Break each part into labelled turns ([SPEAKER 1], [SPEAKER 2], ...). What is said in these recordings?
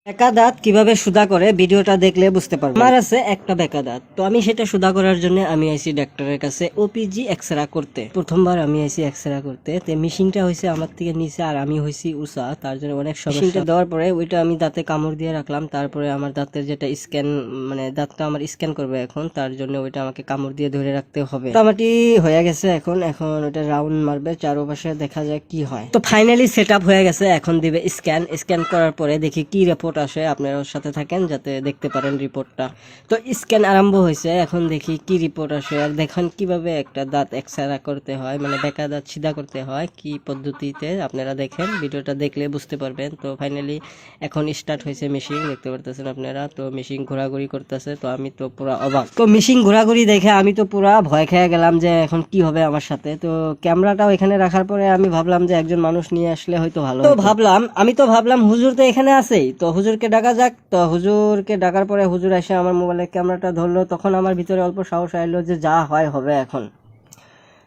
[SPEAKER 1] বেকা দাঁত কিভাবে সুদা করে ভিডিওটা দেখলে বুঝতে পারবেন। আমার আছে একটা বেকা দাঁত, তো আমি সেটা সুদা করার জন্য আমি আইছি ডাক্তারের কাছে ওপিজি এক্সরা করতে। প্রথমবার আমি আইছি এক্সরা করতে, তে মেশিনটা হয়েছে আমার থেকে নিচে আর আমি হয়েছি উষা, তার জন্য অনেক সমস্যা। দেওয়ার পরে ওইটা আমি দাঁতে কামড় দিয়ে রাখলাম, তারপরে আমার দাঁতের যেটা স্ক্যান মানে দাঁতটা আমার স্ক্যান করবে এখন, তার জন্য ওইটা আমাকে কামড় দিয়ে ধরে রাখতে হবে। মোটামুটি হয়ে গেছে, এখন ওইটা রাউন্ড মারবে চারপাশে, দেখা যায় কি হয়। তো ফাইনালি সেট আপ হয়ে গেছে, এখন দিবে স্ক্যান করার পরে দেখি কি রিপোর্ট আসে। আপনারা সাথে থাকেন যাতে দেখতে পারেন রিপোর্টটা। তো স্ক্যান আরম্ভ হয়েছে, এখন দেখি কি রিপোর্ট আসে আর দেখেন কিভাবে একটা দাঁত এক্সরা করতে হয়, মানে বেকা দাঁত সিধা করতে হয় কি পদ্ধতিতে। আপনারা দেখেন, ভিডিওটা দেখলে বুঝতে পারবেন। তো ফাইনালি এখন স্টার্ট হয়েছে মেশিন, দেখতে পারতেছেন আপনারা। তো মেশিন ঘোরাঘুরি করতেছে, তো আমি তো পুরা অবাক। তো মেশিন ঘোরাঘুরি দেখে আমি তো পুরা ভয় খেয়ে গেলাম যে এখন কি হবে আমার সাথে। তো ক্যামেরাটাও এখানে রাখার পরে আমি ভাবলাম যে একজন মানুষ নিয়ে আসলে হয়তো ভালো। তো আমি তো ভাবলাম হুজুর তো এখানে আছেই, তো হুজুরকে ডাকা যাক। তো হুজুরকে ডাকার পরে হুজুর এসে আমার মোবাইলে ক্যামেরাটা ধরলো, তখন আমার ভিতরে অল্প সাহস আইলো যে যা হয় হবে এখন।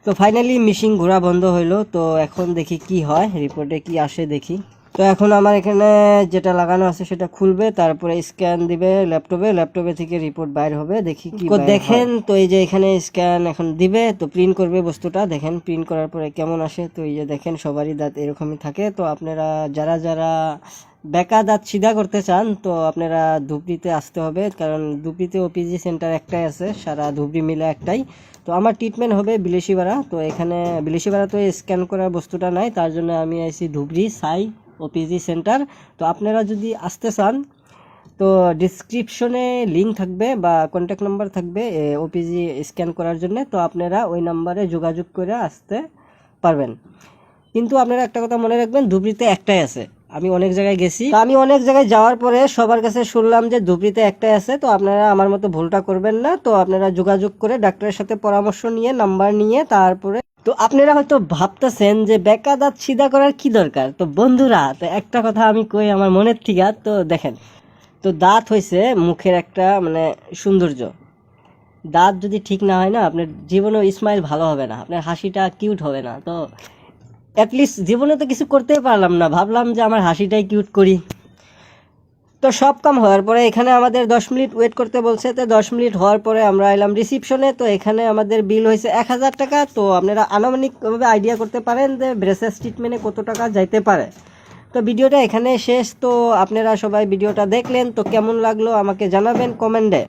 [SPEAKER 1] তো ফাইনালি মেশিন ঘোরা বন্ধ হইলো। তো এখন দেখি কি হয়, রিপোর্টে কি আসে দেখি। তো এখন আমার এখানে যেটা লাগানো আছে সেটা খুলবে, তারপরে স্ক্যান দিবে ল্যাপটপে থেকে রিপোর্ট বাইর হবে, দেখি কি দেখেন। তো এই যে এখানে স্ক্যান এখন দিবে, তো প্রিন্ট করবে বস্তুটা, দেখেন প্রিন্ট করার পরে কেমন আসে। তো এই যে দেখেন সবারই দাঁত এরকমই থাকে। তো আপনারা যারা বেকা দাঁত সিধা করতে চান, তো আপনারা ধুবড়িতে আসতে হবে, কারণ ধুবড়িতে ওপিজি সেন্টার একটাই আছে, সারা ধুবড়ি মিলে একটাই। তো আমার ট্রিটমেন্ট হবে বিলেশিপাড়া। তো এখানে বিলেশিপাড়া তো স্ক্যান করার বস্তুটা নাই, তার জন্য আমি আইছি ধুবড়ি সাই ওপিজি সেন্টার। তো আপনারা যদি আসতে চান, তো ডিসক্রিপশনে লিঙ্ক থাকবে বা কন্ট্যাক্ট নাম্বার থাকবে ওপিজি স্ক্যান করার জন্য। তো আপনারা ওই নাম্বারে যোগাযোগ করে আসতে পারবেন। কিন্তু আপনারা একটা কথা মনে রাখবেন, ধুবড়িতে একটাই আছে। আমি অনেক জায়গায় গেছি, তো আমি অনেক জায়গায় যাওয়ার পরে সবার কাছে শুনলাম যে ধুবড়িতে একটাই আছে। তো আপনারা আমার মতো ভুলটা করবেন না। তো আপনারা যোগাযোগ করে ডাক্তারের সাথে পরামর্শ নিয়ে নাম্বার নিয়ে তারপরে। তো আপনারা হয়তো ভাবতেছেন যে বেকা দাঁত সিধা করার কি দরকার। তো বন্ধুরা, তো একটা কথা আমি কই আমার মনের থেকে। তো দেখেন, তো দাঁত হয়েছে মুখের একটা মানে সৌন্দর্য। দাঁত যদি ঠিক না হয় না, আপনার জীবনেও স্মাইল ভালো হবে না, আপনার হাসিটা কিউট হবে না। তো অ্যাটলিস্ট জীবনে তো কিছু করতেই পারলাম না, ভাবলাম যে আমার হাসিটাই কিউট করি। তো সব কাম হওয়ার পরে এখানে আমাদের 10 মিনিট ওয়েট করতে বলছে। তো 10 মিনিট হওয়ার পরে আমরা এলাম রিসিপশনে। তো এখানে আমাদের বিল হয়েছে 1000 টাকা। তো আপনারা আনুমানিকভাবে আইডিয়া করতে পারেন যে ব্রেসেস ট্রিটমেন্টে কত টাকা যাইতে পারে। তো ভিডিওটা এখানে শেষ। তো আপনারা সবাই ভিডিওটা দেখলেন, তো কেমন লাগলো আমাকে জানাবেন কমেন্টে।